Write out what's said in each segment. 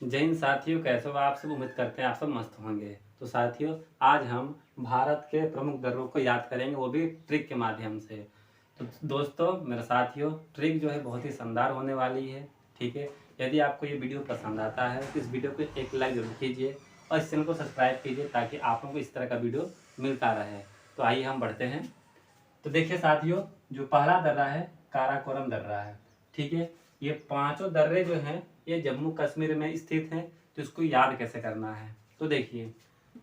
जय हिंद साथियों, कैसे हो आप सब। उम्मीद करते हैं आप सब मस्त होंगे। तो साथियों, आज हम भारत के प्रमुख दर्रों को याद करेंगे, वो भी ट्रिक के माध्यम से। तो दोस्तों, मेरे साथियों, ट्रिक जो है बहुत ही शानदार होने वाली है। ठीक है, यदि आपको ये वीडियो पसंद आता है तो इस वीडियो को एक लाइक जरूर कीजिए और इस चैनल को सब्सक्राइब कीजिए ताकि आप लोगों को इस तरह का वीडियो मिलता रहे। तो आइए हम बढ़ते हैं। तो देखिए साथियों, जो पहला दर्रा है काराकोरम दर्रा है। ठीक है, ये पांचों दर्रे जो हैं ये जम्मू कश्मीर में स्थित हैं। तो इसको याद कैसे करना है, तो देखिए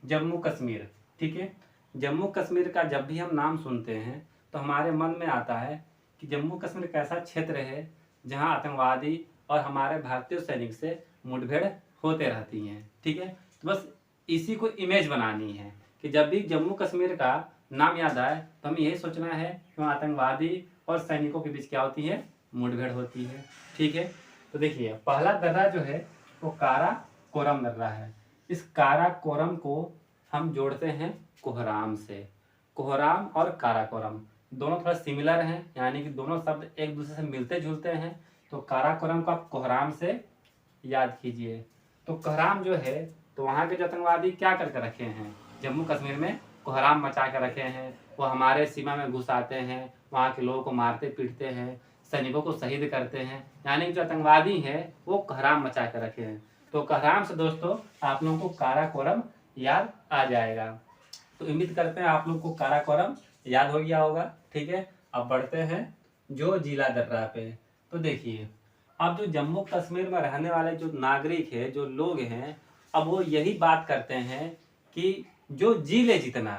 जम्मू कश्मीर। ठीक है, जम्मू कश्मीर का जब भी हम नाम सुनते हैं तो हमारे मन में आता है कि जम्मू कश्मीर एक ऐसा क्षेत्र है जहां आतंकवादी और हमारे भारतीय सैनिक से मुठभेड़ होते रहती हैं। ठीक है, तो बस इसी को इमेज बनानी है कि जब भी जम्मू कश्मीर का नाम याद आए तो हमें यही सोचना है कि वहाँ आतंकवादी और सैनिकों के बीच क्या होती है, मुठभेड़ होती है। ठीक है, तो देखिए पहला दर्रा जो है वो कारा कोरम दर्रा है। इस कारा कोरम को हम जोड़ते हैं कोहराम से। कोहराम और काराकोरम दोनों थोड़ा सिमिलर हैं, यानी कि दोनों शब्द एक दूसरे से मिलते जुलते हैं। तो काराकोरम को आप कोहराम से याद कीजिए। तो कोहराम जो है, तो वहाँ के जो आतंकवादी क्या करके रखे हैं, जम्मू कश्मीर में कोहराम मचा के रखे हैं। वो हमारे सीमा में घुस आते हैं, वहाँ के लोगों को मारते पीटते हैं, सैनिकों को शहीद करते हैं। यानी कि जो आतंकवादी हैं वो कोहराम मचा के रखे हैं। तो कोहराम से दोस्तों आप लोगों को काराकोरम याद आ जाएगा। तो उम्मीद करते हैं आप लोग को काराकोरम याद हो गया होगा। ठीक है, अब बढ़ते हैं जो जिला दर्रा पे। तो देखिए, अब जो जम्मू कश्मीर में रहने वाले जो नागरिक है, जो लोग हैं, अब वो यही बात करते हैं कि जो जी ले जितना।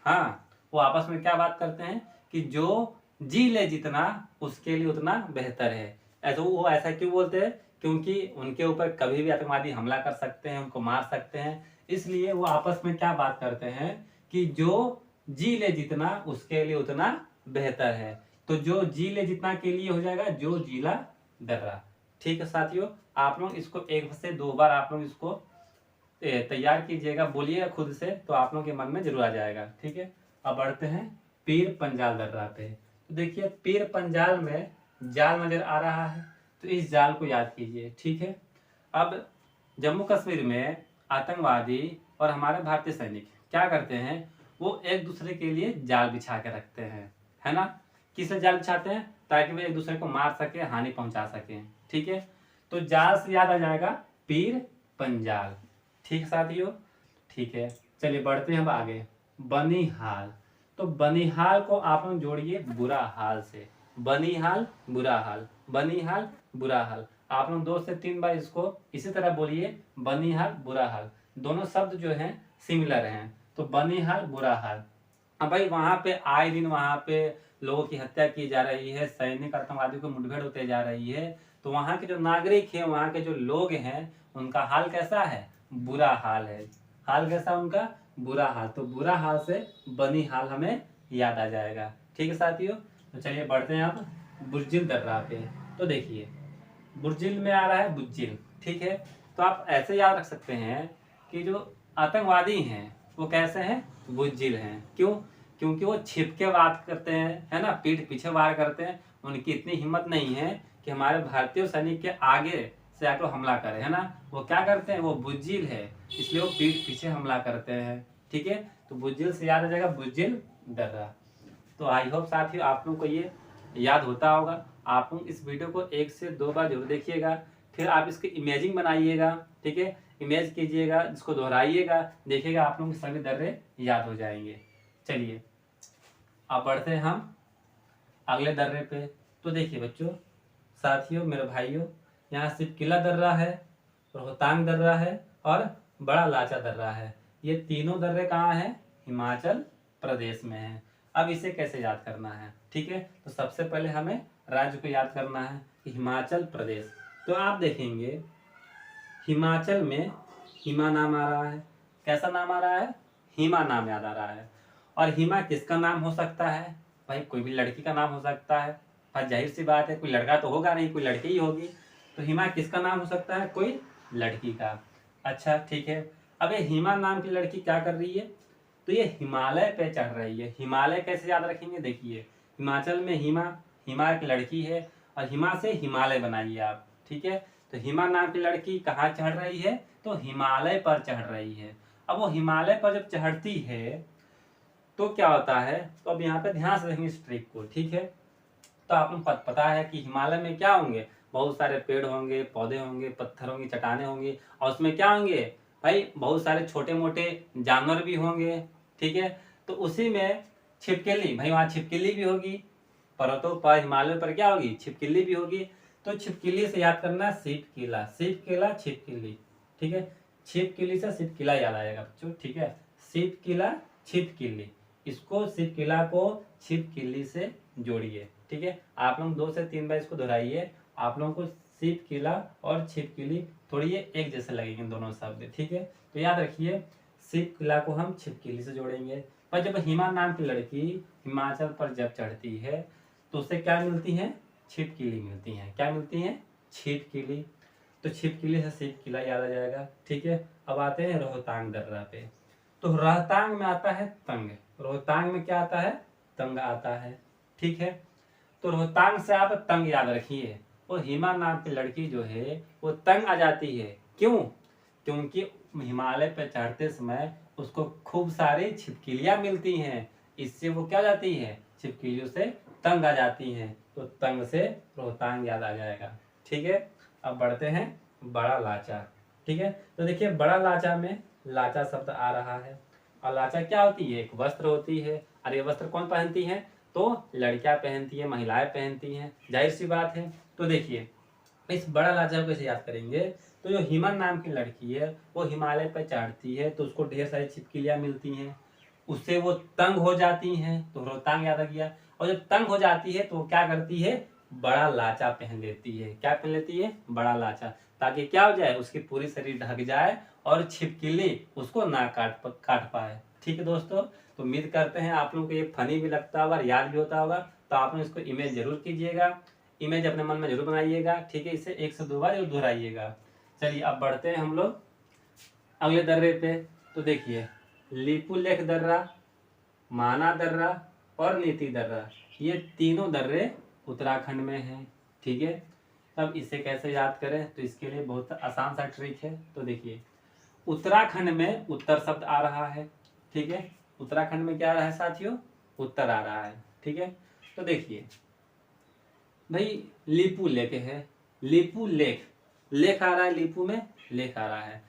हाँ, वो आपस में क्या बात करते हैं कि जो जी ले जितना उसके लिए उतना बेहतर है। ऐसा वो ऐसा क्यों बोलते हैं, क्योंकि उनके ऊपर कभी भी आतंकवादी हमला कर सकते हैं, उनको मार सकते हैं। इसलिए वो आपस में क्या बात करते हैं कि जो जी ले जितना उसके लिए उतना बेहतर है। तो जो जी ले जितना के लिए हो जाएगा जो जिला दर्रा। ठीक है साथियों, आप लोग इसको एक से दो बार आप लोग इसको तैयार कीजिएगा, बोलिएगा खुद से, तो आप लोगों के मन में जरूर आ जाएगा। ठीक है, अब बढ़ते हैं पीर पंजाल दर्रा पे। तो देखिए पीर पंजाल में जाल नजर आ रहा है, तो इस जाल को याद कीजिए। ठीक है, अब जम्मू कश्मीर में आतंकवादी और हमारे भारतीय सैनिक क्या करते हैं, वो एक दूसरे के लिए जाल बिछा के रखते हैं, है ना। किस लिए जाल बिछाते हैं, ताकि वो एक दूसरे को मार सके, हानि पहुंचा सके। ठीक है, तो जाल से याद आ जाएगा पीर पंजाल। ठीक साथियों, ठीक है, चलिए बढ़ते हैं अब आगे। बनिहाल। तो बनिहाल को आप लोग जोड़िए बुरा हाल से। बनिहाल बुरा हाल, बनिहाल बुरा हाल। आप लोग 2 से 3 बार इसको इसी तरह बोलिए, बनिहाल बुरा हाल। दोनों शब्द जो हैं सिमिलर हैं। तो बनिहाल बुरा हाल। अब भाई वहां पे आए दिन वहां पे लोगों की हत्या की जा रही है, सैनिक आतंकवादियों को मुठभेड़ होते जा रही है। तो वहां के जो नागरिक हैं, वहां के जो लोग हैं, उनका हाल कैसा है, बुरा हाल है। हाल कैसा उनका, बुरा हाल। तो बुरा हाल से बनी हाल हमें याद आ जाएगा। ठीक है साथियों, तो चलिए बढ़ते हैं अब बुर्जिल दर्रा पे। तो देखिए बुर्जिल में आ रहा है बुज्जिल। ठीक है, तो आप ऐसे याद रख सकते हैं कि जो आतंकवादी हैं वो कैसे हैं, बुज्जिल हैं। क्यों, क्योंकि वो छिप के बात करते हैं, है ना, पीठ पीछे वार करते हैं। उनकी इतनी हिम्मत नहीं है कि हमारे भारतीय सैनिक के आगे से आकर हमला करे, है ना। वो क्या करते हैं, वो बुज्जिल है, इसलिए वो पीठ पीछे हमला करते हैं। ठीक है, तो बुज्जिल से याद आ जाएगा बुज्जिल दर्रा। तो आई होप साथियों आप लोग को ये याद होता होगा। आप लोग इस वीडियो को 1 से 2 बार जरूर देखिएगा, फिर आप इसकी इमेजिंग बनाइएगा। ठीक है, इमेज कीजिएगा, इसको दोहराइएगा, देखिएगा आप लोग सभी दर्रे याद हो जाएंगे। चलिए अब बढ़ते हैं हम अगले दर्रे पे। तो देखिए बच्चों, साथियों, मेरे भाइयों, यहाँ सिर्फ किला दर्रा है, रोहतांग दर्रा है और बड़ा लाचा दर्रा है। ये तीनों दर्रे कहाँ हैं, हिमाचल प्रदेश में है। अब इसे कैसे याद करना है, ठीक है, तो सबसे पहले हमें राज्य को याद करना है कि हिमाचल प्रदेश। तो आप देखेंगे हिमाचल में हिमा नाम आ रहा है। कैसा नाम आ रहा है, हिमा नाम याद आ रहा है। और हिमा किसका नाम हो सकता है, भाई कोई भी लड़की का नाम हो सकता है। भाई जाहिर सी बात है, कोई लड़का तो होगा नहीं, कोई लड़की ही होगी। तो हिमा किसका नाम हो सकता है, कोई लड़की का। अच्छा ठीक है, अब ये हिमा नाम की लड़की क्या कर रही है, तो ये हिमालय पे चढ़ रही है। हिमालय कैसे याद रखेंगे, देखिए हिमाचल में हिमा, हिमा एक लड़की है और हिमा से हिमालय बनाइए आप। ठीक है, तो हिमा नाम की लड़की कहाँ चढ़ रही है, तो हिमालय पर चढ़ रही है। अब वो हिमालय पर जब चढ़ती है तो क्या होता है, तो अब यहाँ पे ध्यान से देखेंगे इस ट्रिक को, ठीक है। तो आप लोग पता है कि हिमालय में क्या होंगे, बहुत सारे पेड़ होंगे, पौधे होंगे, पत्थर होंगे, चट्टाने होंगी, और उसमें क्या होंगे भाई, बहुत सारे छोटे मोटे जानवर भी होंगे, ठीक है। तो उसी में छिपकली, भाई वहाँ छिपकली भी होगी, पर्वतों पर हिमालय पर क्या होगी, छिपकली भी होगी। तो छिपकली से याद करना छिपकिला, छिपकिला छिपकली, ठीक है। छिपकली से छिपकिला याद आएगा बच्चों, ठीक है। छिपकिला छिपकली, इसको छिपकिला को छिपकली से जोड़िए, ठीक है। आप लोग 2 से 3 बार इसको दोहराइए, आप लोगों को छिपकिला और छिपकली थोड़ी ये एक जैसे लगेंगे दोनों शब्द, ठीक है। तो याद रखिए छिपकिला को हम छिपकली से जोड़ेंगे। पर जब हिमा नाम की लड़की हिमाचल पर जब चढ़ती है तो उससे क्या मिलती है, छिपकली मिलती है। क्या मिलती है, छिपकली। तो छिपकली से छिपकिला याद आ जाएगा, ठीक है। अब आते हैं रोहतांग दर्रा पे। तो रोहतांग में आता है तंग, रोहतांग में क्या आता है, तंग आता है, ठीक है। तो रोहतांग से आप तंग याद रखिए, वो हिमा नाम की लड़की जो है वो तंग आ जाती है। क्यों, क्योंकि हिमालय पर चढ़ते समय उसको खूब सारी छिपकलियां मिलती हैं, इससे वो क्या जाती है, छिपकलियों से तंग आ जाती हैं। तो तंग से रोहतांग याद आ जाएगा, ठीक है। अब बढ़ते हैं बड़ा लाचा, ठीक है। तो देखिए बड़ा लाचा में लाचा शब्द आ रहा है, और लाचा क्या होती है, एक वस्त्र होती है। और ये वस्त्र कौन पहनती है, तो लड़कियां पहनती है, महिलाएं पहनती हैं, जाहिर सी बात है। तो देखिए इस बड़ा लाचा को कैसे याद करेंगे, तो जो हिमन नाम की लड़की है वो हिमालय पर चढ़ती है तो उसको ढेर सारी छिपकलियां मिलती हैं, उससे वो तंग हो जाती हैं, तो रोहतांग याद आ गया। और जब तंग हो जाती है तो वो क्या करती है, बड़ा लाचा पहन लेती है। क्या पहन लेती है, बड़ा लाचा, ताकि क्या हो जाए, उसकी पूरी शरीर ढक जाए और छिपकली उसको ना काट पाए, ठीक है दोस्तों। तो उम्मीद करते हैं आप लोगों को ये फनी भी लगता होगा, याद भी होता होगा। तो आप लोग इसको इमेज जरूर कीजिएगा, इमेज अपने मन में जरूर बनाइएगा, ठीक है। इसे 1 से 2 बार जरूर दोहराइएगा। चलिए अब बढ़ते हैं हम लोग अगले दर्रे पे। तो देखिए लिपुलेख दर्रा, माना दर्रा और नीति दर्रा, ये तीनों दर्रे उत्तराखंड में हैं, ठीक है। तब इसे कैसे याद करें, तो इसके लिए बहुत आसान सा ट्रिक है। तो देखिए उत्तराखंड में उत्तर शब्द आ रहा है, ठीक है। उत्तराखंड में क्या आ रहा है साथियों, उत्तर आ रहा है, ठीक है। तो देखिए भाई लिपू लेख है, लिपू लेख, लेख आ रहा है, लिपू में लेख आ रहा है।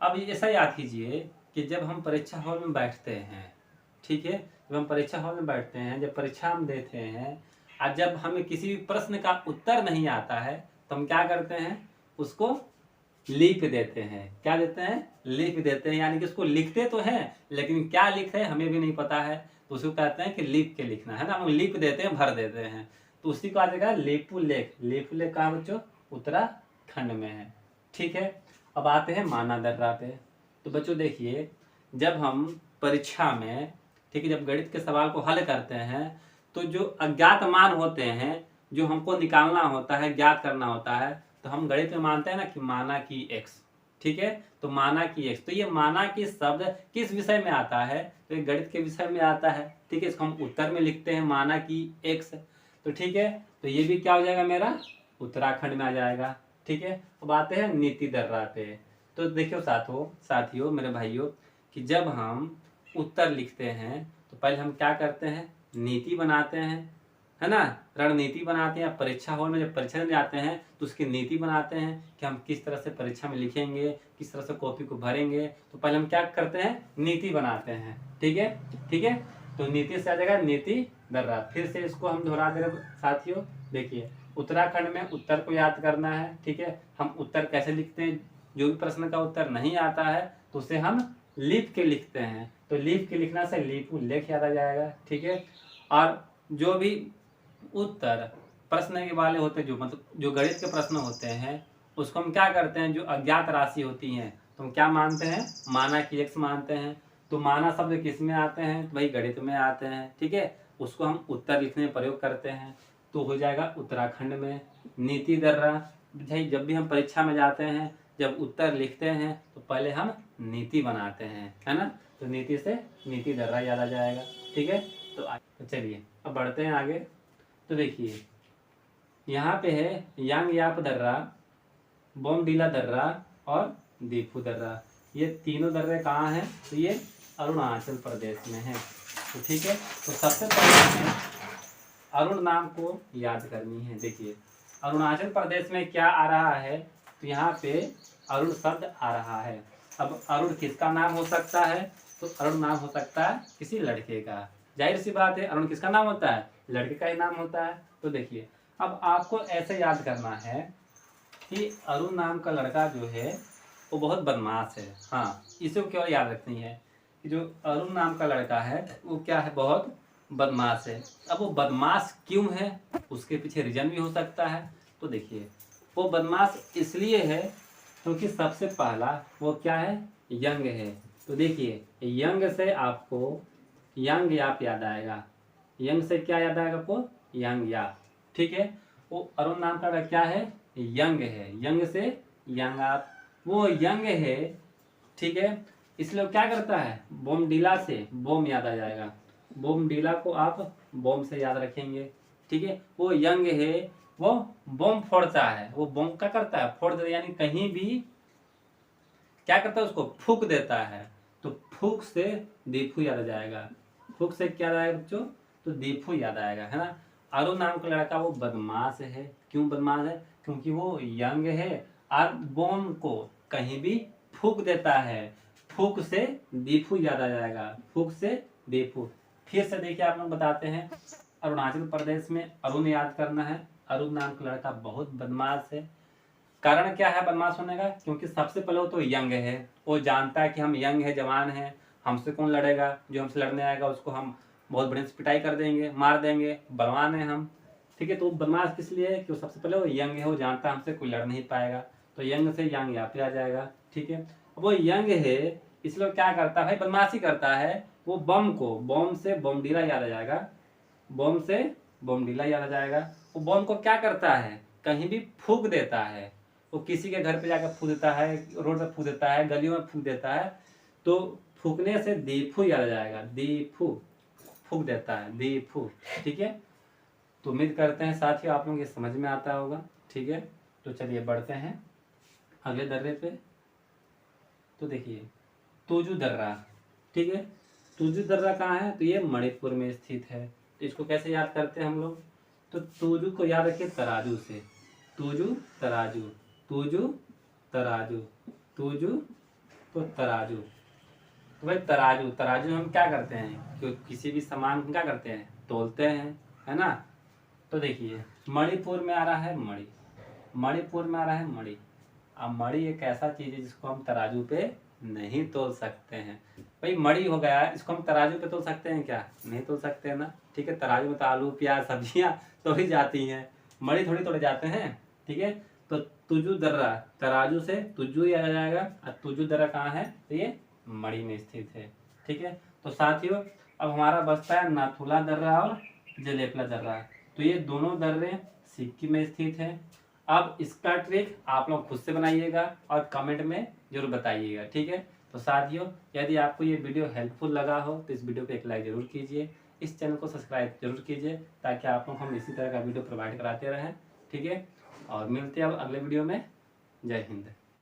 अब ऐसा याद कीजिए कि जब हम परीक्षा हॉल में बैठते हैं, ठीक है, जब हम परीक्षा हॉल में बैठते हैं, जब परीक्षा हम देते हैं, और जब हमें किसी भी प्रश्न का उत्तर नहीं आता है तो हम क्या करते हैं, उसको लिख देते हैं। क्या देते हैं, लिख देते हैं, यानी कि उसको लिखते तो हैं लेकिन क्या लिखते हैं हमें भी नहीं पता है, तो उसको कहते हैं कि लिख के लिखना है ना, हम लिख देते हैं, भर देते हैं। तो उसी को आ जाएगा लिपु लेख। लिपु लेख कहाँ बच्चों, उत्तराखंड में है, ठीक है। अब आते हैं माना दर्रा पे। तो बच्चों देखिए जब हम परीक्षा में, ठीक है, जब गणित के सवाल को हल करते हैं तो जो अज्ञात मान होते हैं, जो हमको निकालना होता है, ज्ञात करना होता है, तो हम गणित में मानते हैं ना कि माना की x, ठीक है। तो माना की x, तो ये माना की शब्द किस विषय में आता है, तो ये गणित के विषय में आता है, ठीक है। इसको हम उत्तर में लिखते हैं माना की x, तो ठीक है। तो ये भी क्या हो जाएगा मेरा, उत्तराखंड में आ जाएगा, ठीक है। अब आते हैं नीति दर्रा पे। तो देखियो साथियों मेरे भाइयों, कि जब हम उत्तर लिखते हैं तो पहले हम क्या करते हैं, नीति बनाते हैं, है ना, रणनीति बनाते हैं। परीक्षा हॉल में जब परीक्षा में जाते हैं तो उसकी नीति बनाते हैं कि हम किस तरह से परीक्षा में लिखेंगे, किस तरह से कॉपी को भरेंगे। तो पहले हम क्या करते हैं, नीति बनाते हैं, ठीक है, ठीक है। तो नीति से आ जाएगा नीति दर्रा। फिर से इसको हम दोहरा दे रहे साथियों, देखिए उत्तराखंड में उत्तर को याद करना है, ठीक है। हम उत्तर कैसे लिखते हैं, जो भी प्रश्न का उत्तर नहीं आता है तो उसे हम लिख के लिखते हैं। तो लिख के लिखना से लिपु लेख याद आ जाएगा, ठीक है। और जो भी उत्तर प्रश्न के वाले होते हैं, जो मतलब जो गणित के प्रश्न होते हैं, उसको हम क्या करते हैं, जो अज्ञात राशि होती हैं तो हम क्या मानते हैं, माना की x मानते हैं। तो माना शब्द किस में आते हैं, तो भाई गणित में आते हैं, ठीक है। उसको हम उत्तर लिखने में प्रयोग करते हैं, तो हो जाएगा उत्तराखंड में। नीति दर्रा, भाई जब भी हम परीक्षा में जाते हैं, जब उत्तर लिखते हैं तो पहले हम नीति बनाते हैं, है ना। तो नीति से नीति दर्रा याद आ जाएगा, ठीक है। तो चलिए अब बढ़ते हैं आगे। तो देखिए यहाँ पे है यांग याप दर्रा, बोमडीला दर्रा और दीफू दर्रा। ये तीनों दर्रे कहाँ हैं? तो ये अरुणाचल प्रदेश में है। तो ठीक है, तो सबसे पहले हमें अरुण नाम को याद करनी है। देखिए अरुणाचल प्रदेश में क्या आ रहा है? तो यहाँ पे अरुण शब्द आ रहा है। अब अरुण किसका नाम हो सकता है? तो अरुण नाम हो सकता है किसी लड़के का। जाहिर सी बात है, अरुण किसका नाम होता है? लड़के का ही नाम होता है। तो देखिए अब आपको ऐसे याद करना है कि अरुण नाम का लड़का जो है वो बहुत बदमाश है। हाँ, इसे क्यों याद रखनी है कि जो अरुण नाम का लड़का है वो क्या है? बहुत बदमाश है। अब वो बदमाश क्यों है? उसके पीछे रीजन भी हो सकता है। तो देखिए वो बदमाश इसलिए है क्योंकि सबसे पहला वो क्या है? यंग है। तो देखिए यंग से आपको यंग याप याद आएगा। यंग से क्या याद आएगा आपको? यंग याप। ठीक है, वो अरुण नाम का लड़का क्या है? यंग है। यंग से यंग आप, वो यंग है। ठीक है, इसलिए वो क्या करता है? बोमडीला से बोम याद आ जाएगा। बोमडीला को आप बोम से याद रखेंगे। ठीक है, वो यंग है, वो बोम फोड़ता है। वो बोम क्या करता है? फोड़ देता है, यानी कहीं भी क्या करता है? उसको फूक देता है। तो फूक से दीफू याद आ जाएगा। फूक से क्या याद आएगा बच्चों? तो दीफू याद आएगा, है ना। अरुण नाम का लड़का वो बदमाश है। क्यों बदमाश है? क्योंकि वो यंग है और बोम को कहीं भी फूक देता है। फूक से दीफू याद आ जाएगा। फूक से दीफू। फिर से देखिए आप लोग बताते हैं, अरुणाचल प्रदेश में अरुण याद करना है। अरुण नाम का लड़का बहुत बदमाश है। कारण क्या है बदमाश होने का? क्योंकि सबसे पहले वो तो यंग है। वो जानता है कि हम यंग है, जवान है, हमसे कौन लड़ेगा? जो हमसे लड़ने आएगा उसको हम बहुत बढ़िया से पिटाई कर देंगे, मार देंगे, बलवान है हम। ठीक है, तो बदमाश किस लिए है? क्यों? सबसे पहले वो यंग है, वो जानता है हमसे कोई लड़ नहीं पाएगा। तो यंग से यंग यहाँ पे आ जाएगा। ठीक है, वो यंग है इसलिए क्या करता है? भाई बदमाशी करता है। वो बम को, बम से बोमडीला याद आ जाएगा। बम से बोमडीला याद आ जाएगा। वो बम को क्या करता है? कहीं भी फूक देता है। वो किसी के घर पे जाकर फूक देता है, रोड पे फूक देता है, गलियों में फूक देता है। तो फूकने से दीफू याद आ जाएगा। दीफू, फूक देता है, दीफू। ठीक है, तो उम्मीद करते हैं साथियों आप लोगों को ये समझ में आता होगा। ठीक है, तो चलिए बढ़ते हैं अगले दर्रे पे। तो देखिए तुजू दर्रा। ठीक है, तुजू दर्रा कहाँ है? तो ये मणिपुर में स्थित है। तो इसको कैसे याद करते हैं हम लोग? तो तुजू को याद रखिए तराजू से। तुजू तराजू, तुजू तराजू, तुजू तो तराजू। तो भाई तराजू, तराजू हम क्या करते हैं? किसी भी सामान को क्या करते हैं? तोलते हैं, है ना। तो देखिए मणिपुर में आ रहा है मणि, मणिपुर में आ रहा है मणि। अब मणि एक ऐसा चीज है जिसको हम तराजू पे नहीं तोल सकते हैं। भाई मणि हो गया, इसको हम तराजू पे तोल सकते हैं क्या? नहीं तोल सकते हैं ना। ठीक है, तराजू में तो आलू प्याज सब्जियां तो ही जाती हैं, मणि थोड़ी तोड़े जाते हैं। ठीक है, तो तुजू दर्रा, तराजू से तुजू ही आ जाएगा। और तुजू दर्रा कहाँ है? तो ये मणि में स्थित है। ठीक है, तो साथियों अब हमारा बचता है नाथुला दर्रा और जलेपला दर्रा। तो ये दोनों दर्रे सिक्किम में स्थित है। अब इसका ट्रिक आप लोग खुद से बनाइएगा और कमेंट में जरूर बताइएगा। ठीक है, तो साथियों यदि आपको ये वीडियो हेल्पफुल लगा हो तो इस वीडियो को एक लाइक जरूर कीजिए। इस चैनल को सब्सक्राइब जरूर कीजिए ताकि आप लोग हम इसी तरह का वीडियो प्रोवाइड कराते रहें। ठीक है, और मिलते हैं अब अगले वीडियो में। जय हिंद।